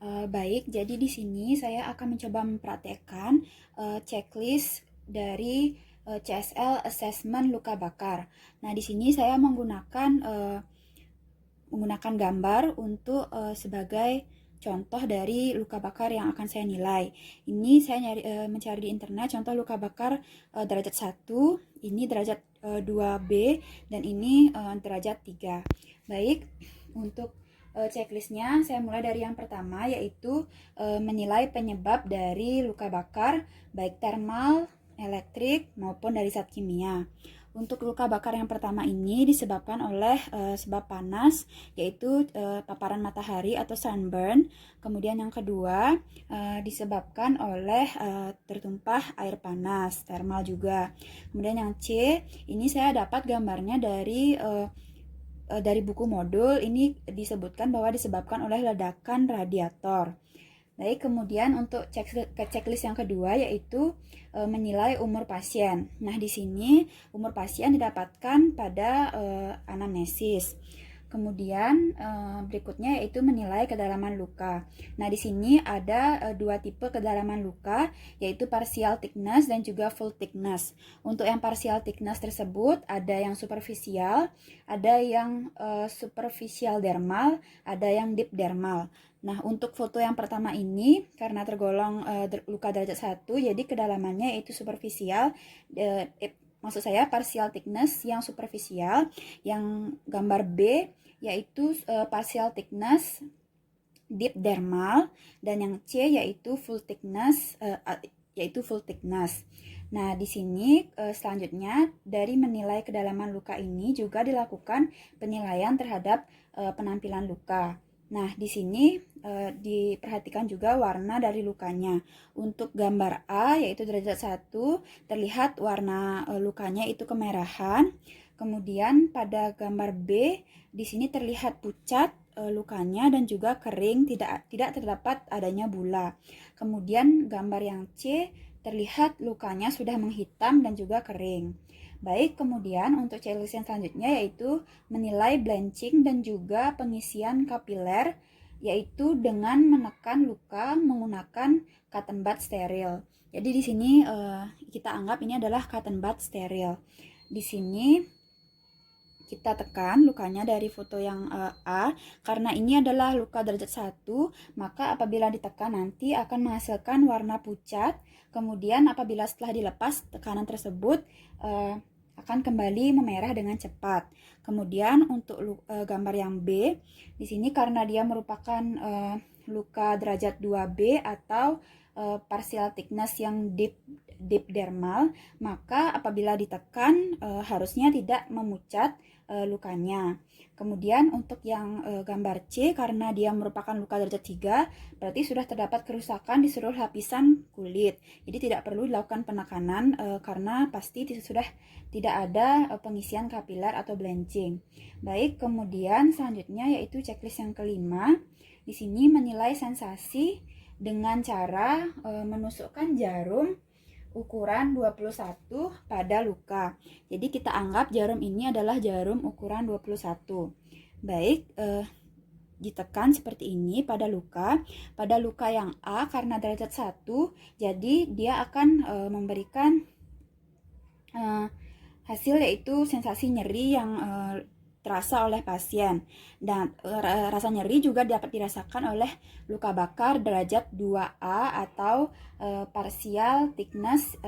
Baik, jadi di sini saya akan mencoba mempraktekkan checklist dari CSL Assessment Luka Bakar. Nah, di sini saya menggunakan gambar untuk sebagai contoh dari luka bakar yang akan saya nilai. Ini saya mencari di internet contoh luka bakar derajat 1, ini derajat 2B, dan ini derajat 3. Baik, untuk checklistnya saya mulai dari yang pertama, yaitu menilai penyebab dari luka bakar baik termal, elektrik maupun dari zat kimia. Untuk luka bakar yang pertama ini disebabkan oleh sebab panas, yaitu paparan matahari atau sunburn. Kemudian yang kedua disebabkan oleh tertumpah air panas, termal juga. Kemudian yang C, ini saya dapat gambarnya dari buku modul. Ini disebutkan bahwa disebabkan oleh ledakan radiator. Baik, kemudian untuk checklist yang kedua yaitu menilai umur pasien. Nah, di sini umur pasien didapatkan pada anamnesis. Kemudian berikutnya yaitu menilai kedalaman luka. Nah, di sini ada dua tipe kedalaman luka, yaitu partial thickness dan juga full thickness. Untuk yang partial thickness tersebut ada yang superficial, ada yang superficial dermal, ada yang deep dermal. Nah, untuk foto yang pertama ini karena tergolong luka derajat 1, jadi kedalamannya yaitu superficial, maksud saya partial thickness yang superficial. Yang gambar B yaitu partial thickness deep dermal, dan yang C yaitu full thickness Nah, di sini selanjutnya dari menilai kedalaman luka ini juga dilakukan penilaian terhadap penampilan luka. Nah, di sini diperhatikan juga warna dari lukanya. Untuk gambar A yaitu derajat 1, terlihat warna lukanya itu kemerahan. Kemudian pada gambar B di sini terlihat pucat lukanya dan juga kering, tidak terdapat adanya bula. Kemudian gambar yang C terlihat lukanya sudah menghitam dan juga kering. Baik, kemudian untuk checklist yang selanjutnya yaitu menilai blanching dan juga pengisian kapiler, yaitu dengan menekan luka menggunakan cotton bud steril. Jadi di sini kita anggap ini adalah cotton bud steril. Di sini kita tekan lukanya dari foto yang A, karena ini adalah luka derajat 1, maka apabila ditekan nanti akan menghasilkan warna pucat. Kemudian apabila setelah dilepas tekanan tersebut akan kembali memerah dengan cepat. Kemudian untuk gambar yang B, di sini karena dia merupakan luka derajat 2B atau partial thickness yang deep dermal, maka apabila ditekan harusnya tidak memucat lukanya. Kemudian untuk yang gambar C, karena dia merupakan luka derajat 3, berarti sudah terdapat kerusakan di seluruh lapisan kulit. Jadi tidak perlu dilakukan penekanan karena pasti sudah tidak ada pengisian kapiler atau blanching. Baik, kemudian selanjutnya yaitu checklist yang kelima. Di sini menilai sensasi dengan cara menusukkan jarum ukuran 21 pada luka. Jadi kita anggap jarum ini adalah jarum ukuran 21. Baik, ditekan seperti ini pada luka. Pada luka yang A karena derajat 1, jadi dia akan memberikan hasil yaitu sensasi nyeri yang terasa oleh pasien, dan rasa nyeri juga dapat dirasakan oleh luka bakar derajat 2A atau partial thickness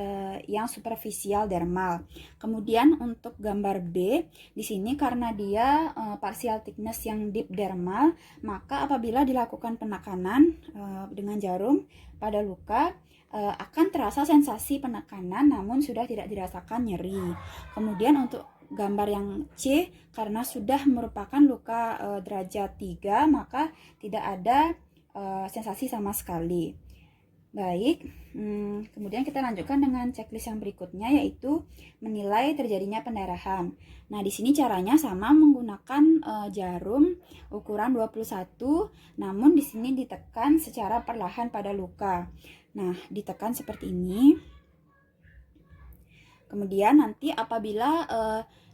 yang superficial dermal. Kemudian untuk gambar B, di sini karena dia partial thickness yang deep dermal, maka apabila dilakukan penekanan dengan jarum pada luka akan terasa sensasi penekanan namun sudah tidak dirasakan nyeri. Kemudian untuk gambar yang C, karena sudah merupakan luka derajat 3, maka tidak ada sensasi sama sekali. Baik, kemudian kita lanjutkan dengan checklist yang berikutnya yaitu menilai terjadinya pendarahan. Nah, di sini caranya sama menggunakan jarum ukuran 21, namun di sini ditekan secara perlahan pada luka. Nah, ditekan seperti ini. Kemudian nanti apabila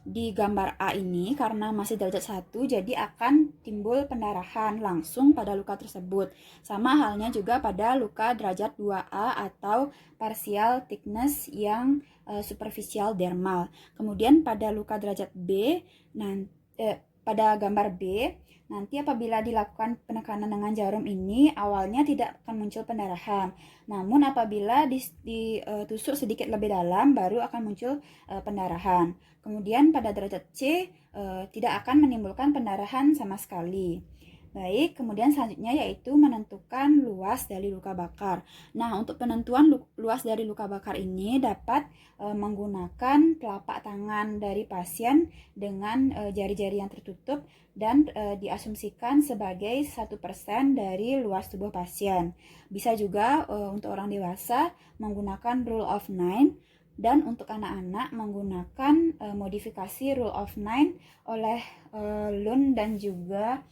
di gambar A ini karena masih derajat 1 jadi akan timbul pendarahan langsung pada luka tersebut. Sama halnya juga pada luka derajat 2A atau partial thickness yang superficial dermal. Kemudian pada luka derajat B, pada gambar B, nanti apabila dilakukan penekanan dengan jarum ini awalnya tidak akan muncul pendarahan. Namun apabila ditusuk sedikit lebih dalam baru akan muncul pendarahan. Kemudian pada derajat C tidak akan menimbulkan pendarahan sama sekali. Baik, kemudian selanjutnya yaitu menentukan luas dari luka bakar. Nah, untuk penentuan luas dari luka bakar ini dapat menggunakan telapak tangan dari pasien dengan jari-jari yang tertutup dan diasumsikan sebagai 1% dari luas tubuh pasien. Bisa juga untuk orang dewasa menggunakan rule of 9 dan untuk anak-anak menggunakan modifikasi rule of 9 oleh Lund dan juga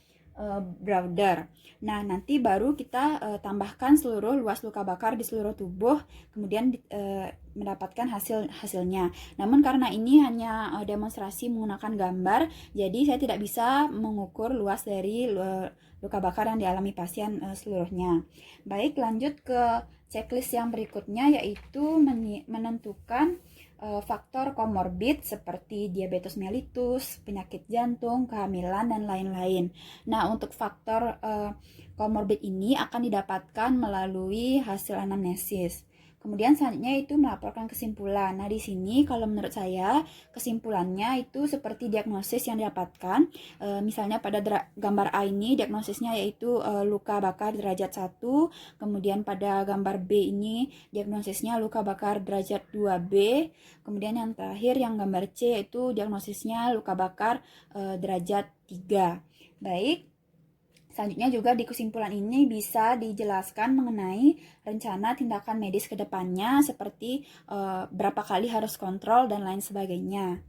Browder. Nah, nanti baru kita tambahkan seluruh luas luka bakar di seluruh tubuh, kemudian mendapatkan hasilnya. Namun karena ini hanya demonstrasi menggunakan gambar, jadi saya tidak bisa mengukur luas dari luka bakar yang dialami pasien seluruhnya. Baik, lanjut ke checklist yang berikutnya yaitu menentukan faktor komorbid seperti diabetes mellitus, penyakit jantung, kehamilan, dan lain-lain. Nah, untuk faktor komorbid ini akan didapatkan melalui hasil anamnesis. Kemudian selanjutnya itu melaporkan kesimpulan. Nah, di sini kalau menurut saya kesimpulannya itu seperti diagnosis yang didapatkan. Misalnya pada gambar A ini diagnosisnya yaitu luka bakar derajat 1. Kemudian pada gambar B ini diagnosisnya luka bakar derajat 2B. Kemudian yang terakhir yang gambar C yaitu diagnosisnya luka bakar derajat 3. Baik. Selanjutnya juga di kesimpulan ini bisa dijelaskan mengenai rencana tindakan medis ke depannya seperti berapa kali harus kontrol dan lain sebagainya.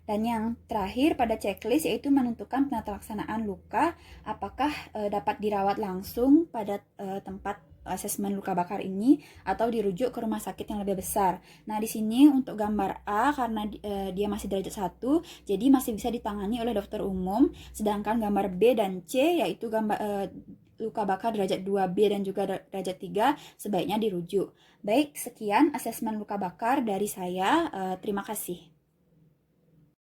Dan yang terakhir pada checklist yaitu menentukan penata laksanaan luka, apakah dapat dirawat langsung pada tempat asesmen luka bakar ini atau dirujuk ke rumah sakit yang lebih besar. Nah, di sini untuk gambar A karena dia masih derajat 1, jadi masih bisa ditangani oleh dokter umum, sedangkan gambar B dan C yaitu luka bakar derajat 2B dan juga derajat 3 sebaiknya dirujuk. Baik, sekian asesmen luka bakar dari saya. Terima kasih.